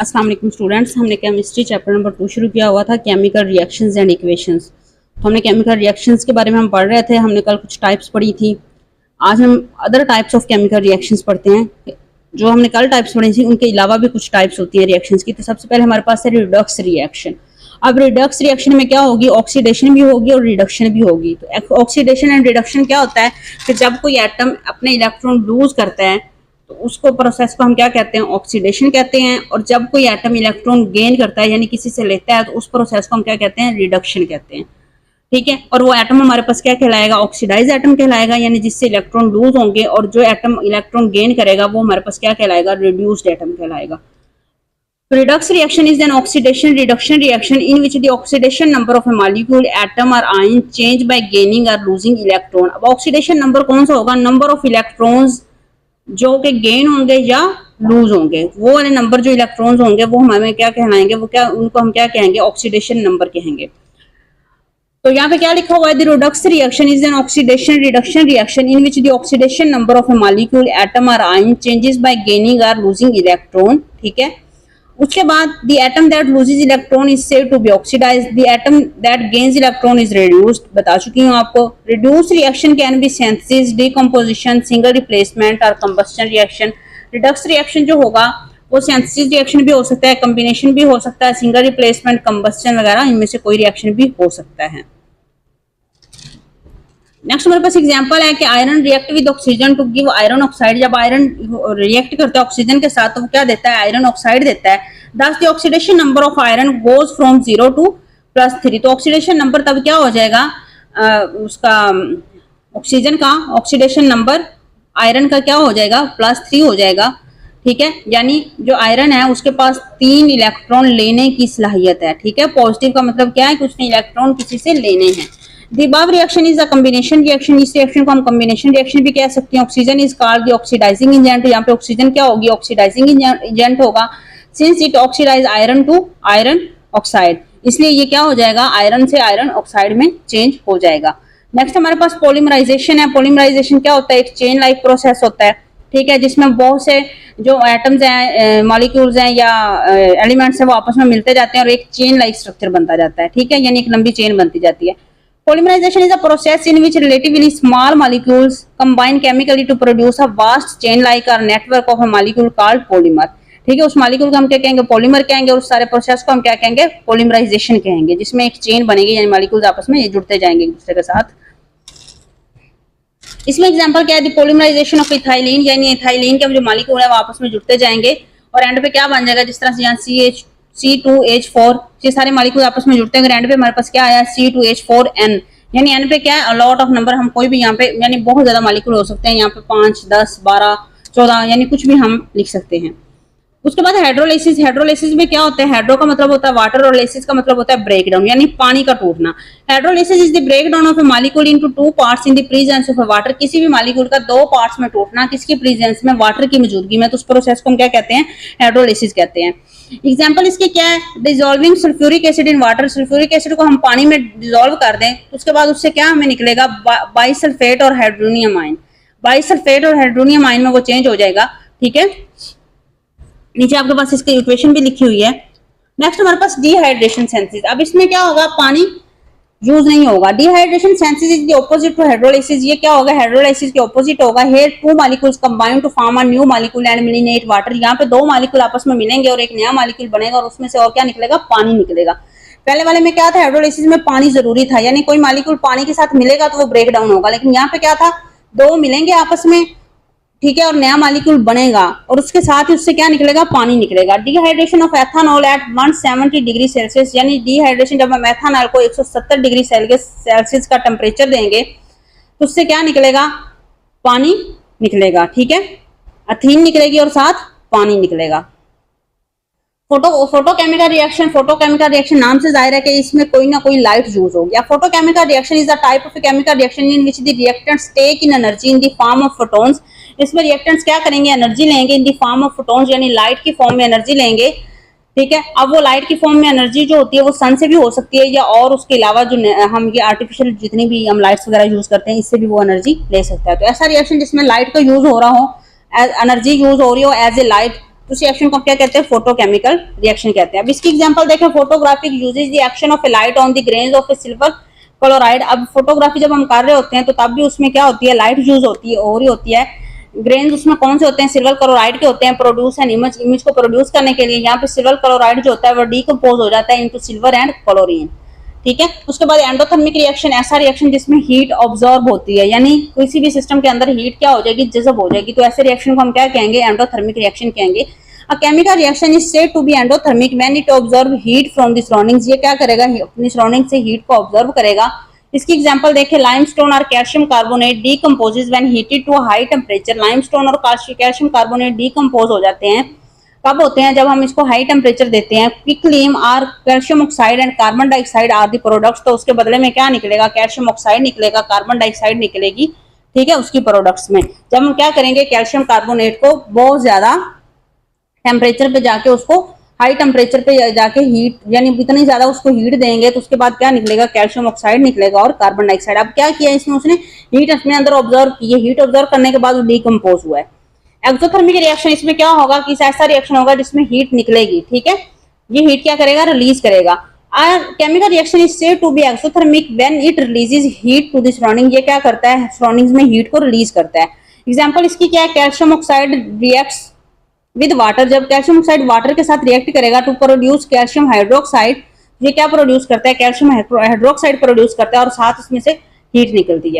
अस्सलाम वालेकुम स्टूडेंट्स, हमने केमिस्ट्री चैप्टर नंबर 2 शुरू किया हुआ था केमिकल रिएक्शंस एंड इक्वेशंस। तो हमने केमिकल रिएक्शंस के बारे में हम पढ़ रहे थे। हमने कल कुछ टाइप्स पढ़ी थी। आज हम other types of chemical reactions पढ़ते हैं। जो हमने कल टाइप्स पढ़ी थी उनके अलावा भी कुछ टाइप्स होती हैं रिएक्शंस की। तो सबसे पहले हमारे पास है रिडक्स रिएक्शन। अब रिडक्स रिएक्शन में क्या होगी, ऑक्सीडेशन भी होगी और रिडक्शन भी होगी। तो ऑक्सीडेशन एंड रिडक्शन क्या होता है कि जब कोई एटम अपने इलेक्ट्रॉन लूज करता है तो उसको प्रोसेस को हम क्या कहते हैं, ऑक्सीडेशन कहते हैं। और जब कोई एटम इलेक्ट्रॉन गेन करता है यानी किसी से लेता है तो उस प्रोसेस को हम क्या कहते हैं, रिडक्शन कहते हैं। ठीक है। और वो एटम हमारे पास क्या कहलाएगा, ऑक्सीडाइज एटम कहलाएगा, यानी जिससे इलेक्ट्रॉन लूज होंगे। और जो एटम इलेक्ट्रॉन गेन करेगा वो हमारे पास क्या कहलाएगा, रिड्यूस्ड एटम कहलाएगा। Redox reaction is an oxidation reduction reaction in which the oxidation number of a molecule, atom or ion change by gaining or losing electron। अब ऑक्सीडेशन नंबर कौन सा होगा, नंबर ऑफ इलेक्ट्रॉन्स जो के gain होंगे या loose होंगे। वो वाले नंबर जो इलेक्ट्रॉन्स होंगे वो हमें क्या कहलाएंगे, वो क्या, उनको हम क्या कहेंगे, ऑक्सीडेशन नंबर कहेंगे। तो यहाँ पे क्या लिखा हुआ है, the Redux reaction is an oxidation reduction reaction in which the oxidation number of A molecule, atom और आयन चेंजेस बाय गेनिंग और लूजिंग इलेक्ट्रॉन। ठीक है। उसके बाद the atom that loses electron is said to be oxidized, the atom that gains electron is reduced। बता चुकी हूँ आपको। reduced reaction can be synthesis, decomposition, single replacement और combustion reaction। redox reaction जो होगा वो synthesis reaction भी हो सकता है, combination भी हो सकता है, single replacement, combustion वगैरह इनमें से कोई reaction भी हो सकता है। नेक्स्ट हमारे पास एग्जांपल है कि iron react with oxygen to give iron oxide. जब आयरन रिएक्ट करता है ऑक्सीजन के साथ तो वो क्या देता है, आयरन ऑक्साइड देता है। दस the oxidation number of iron goes from 0 to +3। तो ऑक्सीडेशन नंबर तब क्या हो जाएगा, उसका ऑक्सीजन का ऑक्सीडेशन नंबर आयरन का क्या हो जाएगा, +3 हो जाएगा। ठीक है। यानी जो आयरन है उसके पास 3 इलेक्ट्रॉन लेने की सलाहियत है। ठीक है। पॉजिटिव का मतलब क्या है कि उसने इलेक्ट्रॉन किसी से लेने हैं। The above reaction is a combination reaction। इस रिएक्शन को हम combination reaction भी कह सकते हैं। Oxygen is called the oxidising agent. यहाँ पे ऑक्सीजन क्या होगी, ऑक्सीडाइजिंग एजेंट होगा। Since it oxidise iron to iron oxide, इसलिए ये क्या हो जाएगा, आयरन से आयरन ऑक्साइड में चेंज हो जाएगा। नेक्स्ट हमारे पास पॉलीमराइजेशन है। पॉलीमराइजेशन क्या होता है, एक चेन लाइक प्रोसेस होता है। ठीक है। जिसमें बहुत से जो एटम्स हैं, मॉलिक्यूल्स हैं या एलिमेंट्स हैं वो आपस में मिलते जाते हैं और एक चेन लाइक स्ट्रक्चर बनता जाता है। ठीक है। यानी एक लंबी चेन बनती जाती है। Polymerization is a process in which relatively small molecules combine chemically to produce a vast chain-like or network of a molecule called polymer। ठीक है। उस मॉलिक्यूल को हम क्या कहेंगे, पॉलीमर कहेंगे। और उस सारे प्रोसेस को हम क्या कहेंगे, पॉलीमराइजेशन कहेंगे, जिसमें एक चेन बनेगी यानी मॉलिक्यूल्स आपस में ये जुड़ते जाएंगे एक दूसरे के साथ। इसमें एग्जांपल क्या है, द पॉलीमराइजेशन ऑफ इथाइलिन, यानी इथाइलिन के जो मॉलिक्यूल है वो आपस में जुड़ते जाएंगे और एंड पे क्या बन जाएगा, जिस तरह से यहाँ C2H4 ये सारे मॉलिक्यूल आपस में जुड़ते हैं। एंड पे हमारे पास क्या आया, C2H4N, यानी एन पे क्या है, अलॉट ऑफ नंबर। हम कोई भी यहाँ पे यानी बहुत ज्यादा मॉलिक्यूल हो सकते हैं। यहाँ पे 5, 10, 12, 14 यानी कुछ भी हम लिख सकते हैं। उसके बाद हाइड्रोलाइसिस। हाइड्रोलाइसिस में क्या होता है, हाइड्रो का मतलब होता है वाटर और लाइसिस का मतलब होता है ब्रेकडाउन, यानी पानी का टूटना। Hydrolysis is the breakdown of A molecule into 2 parts in the presence of water. किसी भी मॉलिक्यूल का 2 पार्ट्स में टूटना, किसकी प्रेजेंस में, वाटर की मौजूदगी में। तो उस प्रोसेस को हम क्या कहते हैं, हाइड्रोलाइसिस कहते हैं। एग्जाम्पल इसके क्या है, dissolving sulphuric acid in water. Sulphuric acid को हम पानी में डिसॉल्व कर दें तो उसके बाद उससे क्या हमें निकलेगा, बाइसल्फेट और हाइड्रोनियम आयन। बाइसल्फेट और हाइड्रोनियम आयन में वो चेंज हो जाएगा। ठीक है। नीचे आपके पास इसकी इक्वेशन भी लिखी हुई है। नेक्स्ट हमारे पास डिहाइड्रेशन सेंसिस। अब इसमें क्या होगा, पानी यूज नहीं होगा। Dehydration synthesis is the opposite to hydrolysis. ये क्या होगा, हाइड्रोलाइसिस के ऑपोजिट होगा। Here 2 molecules combine to form a new molecule and eliminate water. यहाँ पे 2 मॉलिक्यूल आपस में मिलेंगे और एक नया मॉलिक्यूल बनेगा और उसमें से और क्या निकलेगा, पानी निकलेगा। पहले वाले में क्या था, हाइड्रोलाइसिस में पानी जरूरी था, यानी कोई मॉलिक्यूल पानी के साथ मिलेगा तो वो ब्रेक डाउन होगा। लेकिन यहाँ पे क्या था, 2 मिलेंगे आपस में, ठीक है, और नया मॉलिक्यूल बनेगा और उसके साथ ही उससे क्या निकलेगा, पानी निकलेगा। Dehydration of ethanol at 170 degree Celsius, यानी डिहाइड्रेशन जब हम एथानॉल को 170 डिग्री सेल्सियस का टेम्परेचर देंगे तो उससे क्या निकलेगा, पानी निकलेगा। ठीक है। एथीन निकलेगी और साथ पानी निकलेगा। Photochemical reaction. फोटोकेमिकल रिएक्शन नाम से जाहिर है कि इसमें कोई ना कोई लाइट यूज होगी। Photochemical reaction is a type of chemical reaction in which the reactants take in energy in the form of photons. इसमें रिएक्टेंट्स क्या करेंगे, एनर्जी लेंगे in the form of photons, यानी लाइट की फॉर्म में energy लेंगे। ठीक है। अब वो लाइट की फॉर्म में एनर्जी जो होती है वो सन से भी हो सकती है या और उसके अलावा जो हम ये आर्टिफिशियल जितनी भी हम लाइट्स वगैरह यूज करते हैं इससे भी वो एनर्जी ले सकता है। तो ऐसा रिएक्शन जिसमें लाइट का यूज हो रहा हो, एनर्जी यूज हो रही हो एज ए लाइट, उस रिएक्शन को क्या कहते हैं, फोटोकेमिकल रिएक्शन कहते हैं। अब इसकी एग्जांपल देखें, photographic uses the action of A light on the grains of A silver chloride. अब फोटोग्राफी जब हम कर रहे होते हैं तो तब भी उसमें क्या होती है, लाइट यूज होती है, हो रही होती है। ग्रेन्स उसमें कौन से होते हैं, सिल्वर क्लोराइड के होते हैं, प्रोड्यूस एन इमेज, इमेज को प्रोड्यूस करने के लिए। यहाँ पे सिल्वर क्लोराइड जो होता है वो डीकम्पोज हो जाता है इनटू सिल्वर एंड क्लोरीन, ठीक है। उसके बाद एंडोथर्मिक रिएक्शन, ऐसा रिएक्शन जिसमें हीट ऑब्जॉर्ब होती है, यानी किसी भी सिस्टम के अंदर हीट क्या हो जाएगी, जज़ब हो जाएगी, तो ऐसे रिएक्शन को हम क्या कहेंगे, एंडोथर्मिक रिएक्शन कहेंगे। A chemical reaction is said to be endothermic when it observe heat from the surroundings. ये क्या करेगा, अपनी सराउंडिंग से हीट को ऑब्जर्व करेगा। इसकी एग्जांपल देखें, लाइमस्टोन और calcium carbonate decomposes when heated to high temperature. Limestone और कैल्शियम कार्बोनेट डीकम्पोज हो जाते हैं, कब होते हैं, जब हम इसको हाई टेम्परेचर देते हैं। क्विकलीम और calcium oxide and carbon dioxide are the products, तो उसके बदले में क्या निकलेगा, कैल्शियम ऑक्साइड निकलेगा, कार्बन डाइऑक्साइड निकलेगी, ठीक है, उसकी प्रोडक्ट्स में। जब हम क्या करेंगे, कैल्शियम कार्बोनेट को बहुत ज्यादा टेम्परेचर पे जाके उसको हाई टेम्परेचर पे जाके हीट, यानी इतनी ज्यादा उसको हीट देंगे तो उसके बाद क्या निकलेगा, कैल्शियम ऑक्साइड निकलेगा और कार्बन डाइऑक्साइड। अब क्या किया इसमें, उसने हीट अपने अंदर ऑब्जर्व की है, हीट ऑब्जर्व करने के बाद वो डीकम्पोज हुआ है। एक्सोथर्मिक रिएक्शन, इसमें क्या होगा कि ऐसा रिएक्शन होगा जिसमें हीट निकलेगी, ठीक है, ये हीट क्या करेगा, रिलीज करेगा। Chemical reaction is said to be exothermic when it releases heat to the surrounding. ये क्या करता है, सराउंडिंग्स में हीट को रिलीज करता है। एग्जांपल इसकी क्या है, calcium oxide reacts with water. जब कैल्शियम ऑक्साइड वाटर के साथ रिएक्ट करेगा टू प्रोड्यूस कैल्शियम हाइड्रोक्साइड, ये क्या प्रोड्यूस करता है, कैल्शियम हाइड्रोक्साइड प्रोड्यूस करता है और साथ इसमें से हीट निकलती है।